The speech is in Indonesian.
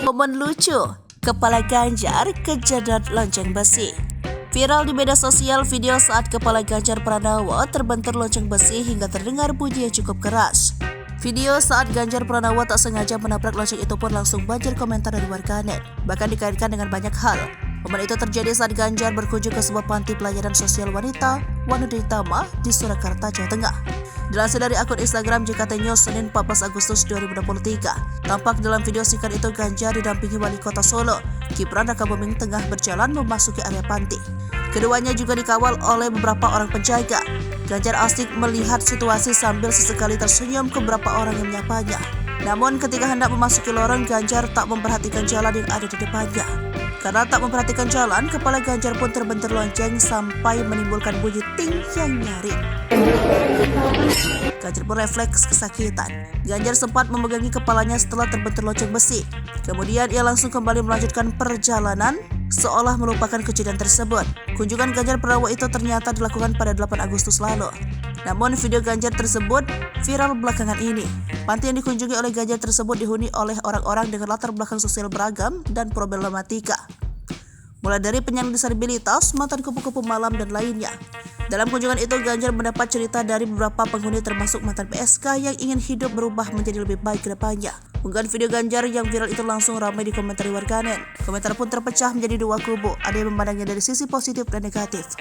Momen lucu, Kepala Ganjar kejedot lonceng besi. Viral di media sosial video saat Kepala Ganjar Pranowo terbentur lonceng besi hingga terdengar bunyi yang cukup keras. Video saat Ganjar Pranowo tak sengaja menabrak lonceng itu pun langsung banjir komentar dari warganet, bahkan dikaitkan dengan banyak hal. Momen itu terjadi saat Ganjar berkunjung ke sebuah panti pelayanan sosial wanita, Wanuditama di Surakarta, Jawa Tengah. Dilansir dari akun Instagram JKT News Senin 14 Agustus 2023, tampak dalam video singkat itu Ganjar didampingi Wali Kota Solo, Gibran Rakabuming tengah berjalan memasuki area panti. Keduanya juga dikawal oleh beberapa orang penjaga. Ganjar asik melihat situasi sambil sesekali tersenyum ke beberapa orang yang menyapanya. Namun ketika hendak memasuki lorong, Ganjar tak memperhatikan jalan yang ada di depannya. Karena tak memperhatikan jalan, Kepala Ganjar pun terbentur lonceng sampai menimbulkan bunyi ting yang nyaring. Ganjar pun refleks kesakitan. Ganjar sempat memegangi kepalanya setelah terbentur lonceng besi. Kemudian ia langsung kembali melanjutkan perjalanan seolah melupakan kejadian tersebut. Kunjungan Ganjar Pranowo itu ternyata dilakukan pada 8 Agustus lalu. Namun video Ganjar tersebut viral belakangan ini. Panti yang dikunjungi oleh Ganjar tersebut dihuni oleh orang-orang dengan latar belakang sosial beragam dan problematika, mulai dari penyandang disabilitas, mantan kupu-kupu malam, dan lainnya. Dalam kunjungan itu, Ganjar mendapat cerita dari beberapa penghuni termasuk mantan PSK yang ingin hidup berubah menjadi lebih baik ke depannya. Unggahan video Ganjar yang viral itu langsung ramai dikomentari warganet. Komentar pun terpecah menjadi dua kubu, ada yang memandangnya dari sisi positif dan negatif.